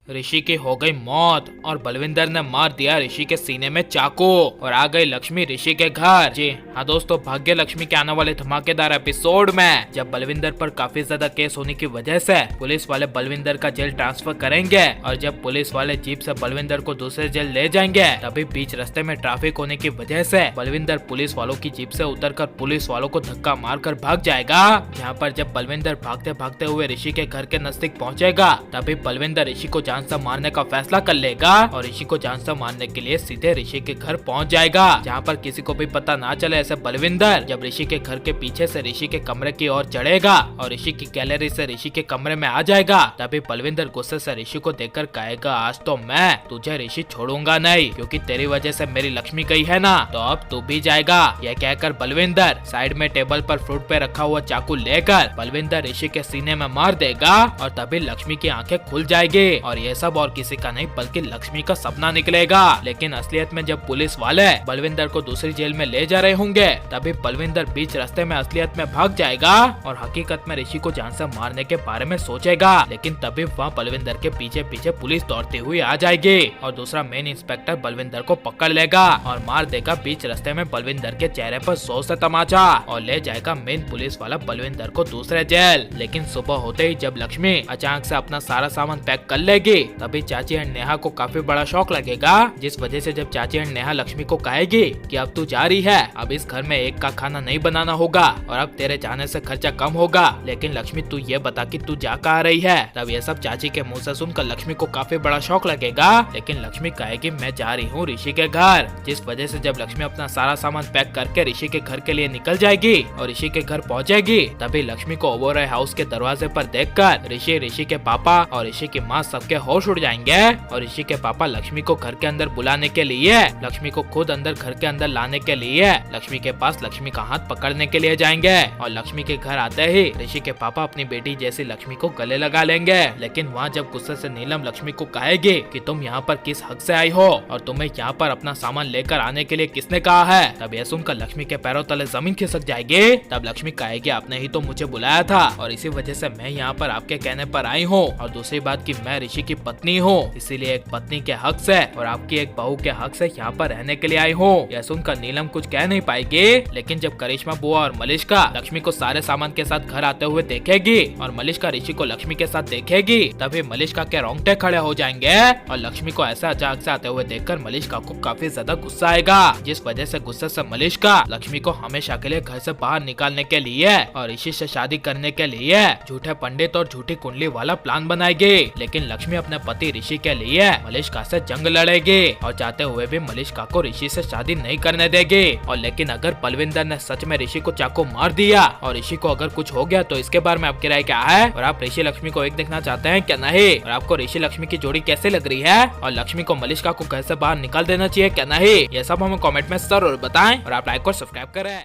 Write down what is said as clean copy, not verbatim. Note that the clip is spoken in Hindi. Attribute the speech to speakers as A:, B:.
A: ऋषि की हो गई मौत और बलविंदर ने मार दिया ऋषि के सीने में चाकू और आ गई लक्ष्मी ऋषि के घर। जी हाँ दोस्तों, भाग्य लक्ष्मी के आने वाले धमाकेदार एपिसोड में जब बलविंदर पर काफी ज्यादा केस होने की वजह से पुलिस वाले बलविंदर का जेल ट्रांसफर करेंगे और जब पुलिस वाले जीप से बलविंदर को दूसरे जेल ले जाएंगे तभी बीच रास्ते में ट्रैफिक होने की वजह से बलविंदर पुलिस वालों की जीप से उतरकर पुलिस वालों को धक्का मारकर भाग जाएगा। यहाँ पर जब बलविंदर भागते भागते हुए ऋषि के घर के नजदीक पहुँचेगा तभी बलविंदर ऋषि को जान से मारने का फैसला कर लेगा और ऋषि को जान से मारने के लिए सीधे ऋषि के घर पहुंच जाएगा, जहां पर किसी को भी पता ना चले। ऐसे बलविंदर जब ऋषि के घर के पीछे से ऋषि के कमरे की ओर चढ़ेगा और ऋषि की गैलरी से ऋषि के कमरे में आ जाएगा तभी बलविंदर गुस्से से ऋषि को देखकर कहेगा, आज तो मैं तुझे ऋषि छोड़ूंगा नहीं, क्योंकि तेरी वजह से मेरी लक्ष्मी गई है ना, तो अब तू भी जाएगा। यह कहकर बलविंदर साइड में टेबल पर फ्रूट पे रखा हुआ चाकू लेकर बलविंदर ऋषि के सीने में मार देगा और तभी लक्ष्मी की आंखें खुल जाएगी और ये सब और किसी का नहीं बल्कि लक्ष्मी का सपना निकलेगा। लेकिन असलियत में जब पुलिस वाले बलविंदर को दूसरी जेल में ले जा रहे होंगे तभी बलविंदर बीच रास्ते में असलियत में भाग जाएगा और हकीकत में ऋषि को जान से मारने के बारे में सोचेगा। लेकिन तभी वहाँ बलविंदर के पीछे पीछे पुलिस दौड़ती हुई आ जाएगी और दूसरा मेन इंस्पेक्टर बलविंदर को पकड़ लेगा और मार देगा बीच रास्ते में बलविंदर के चेहरे पर जोर से तमाचा और ले जाएगा मेन पुलिस वाला बलविंदर को दूसरे जेल। लेकिन सुबह होते ही जब लक्ष्मी अचानक से अपना सारा सामान पैक कर लेगी तभी चाची एंड नेहा को काफी बड़ा शौक लगेगा, जिस वजह से जब चाची एंड नेहा लक्ष्मी को कहेगी कि अब तू जा रही है, अब इस घर में एक का खाना नहीं बनाना होगा और अब तेरे जाने से खर्चा कम होगा, लेकिन लक्ष्मी तू ये बता कि तू जा कहाँ रही है। तब ये सब चाची के मुंह से सुनकर लक्ष्मी को काफी बड़ा शौक लगेगा, लेकिन लक्ष्मी कहेगी मैं जा रही हूँ ऋषि के घर, जिस वजह से जब लक्ष्मी अपना सारा सामान पैक करके ऋषि के घर के लिए निकल जाएगी और ऋषि के घर पहुँचेगी तभी लक्ष्मी को ओबरॉय हाउस के दरवाजे पर देखकर ऋषि के पापा और ऋषि की माँ सबके होश उड़ जाएंगे और ऋषि के पापा लक्ष्मी को घर के अंदर बुलाने के लिए लक्ष्मी को खुद अंदर घर के अंदर लाने के लिए लक्ष्मी के पास लक्ष्मी का हाथ पकड़ने के लिए जाएंगे और लक्ष्मी के घर आते ही ऋषि के पापा अपनी बेटी जैसी लक्ष्मी को गले लगा लेंगे। लेकिन वहाँ जब गुस्से से नीलम लक्ष्मी को कहेगी कि तुम यहाँ पर किस हक से आई हो और तुम्हें यहाँ पर अपना सामान लेकर आने के लिए किसने कहा है, तब यह सुनकर लक्ष्मी के पैरों तले जमीन खिसक जाएगी। तब लक्ष्मी कहेगी आपने ही तो मुझे बुलाया था और इसी वजह से मैं यहाँ पर आपके कहने पर आई हूँ, और दूसरी बात कि मैं ऋषि की पत्नी हूँ, इसीलिए एक पत्नी के हक से और आपकी एक बहू के हक से यहाँ पर रहने के लिए आई हूँ। यह सुनकर नीलम कुछ कह नहीं पाएगी, लेकिन जब करिश्मा बुआ और मलिश्का लक्ष्मी को सारे सामान के साथ घर आते हुए देखेगी और मलिश्का ऋषि को लक्ष्मी के साथ देखेगी तभी मलिश्का के रोंगटे खड़े हो जाएंगे और लक्ष्मी को ऐसा अचानक से आते हुए देखकर मलिश्का को काफी ज्यादा गुस्सा आएगा, जिस वजह से गुस्से से मलिश्का लक्ष्मी को हमेशा के लिए घर से बाहर निकालने के लिए और ऋषि से शादी करने के लिए झूठे पंडित और झूठी कुंडली वाला प्लान बनाएगी। लेकिन लक्ष्मी अपने पति ऋषि के लिए मलिश्का से जंग लड़ेगी और चाहते हुए भी मलिश्का को ऋषि से शादी नहीं करने देगी। और लेकिन अगर बलविंदर ने सच में ऋषि को चाकू मार दिया और ऋषि को अगर कुछ हो गया तो इसके बारे में आपकी राय क्या है, और आप ऋषि लक्ष्मी को एक देखना चाहते हैं क्या नहीं, और आपको ऋषि लक्ष्मी की जोड़ी कैसे लग रही है और लक्ष्मी को मलिश्का को घर से बाहर निकाल देना चाहिए क्या नहीं, ये सब हमें कमेंट में जरूर बताएं और आप लाइक और सब्सक्राइब करें।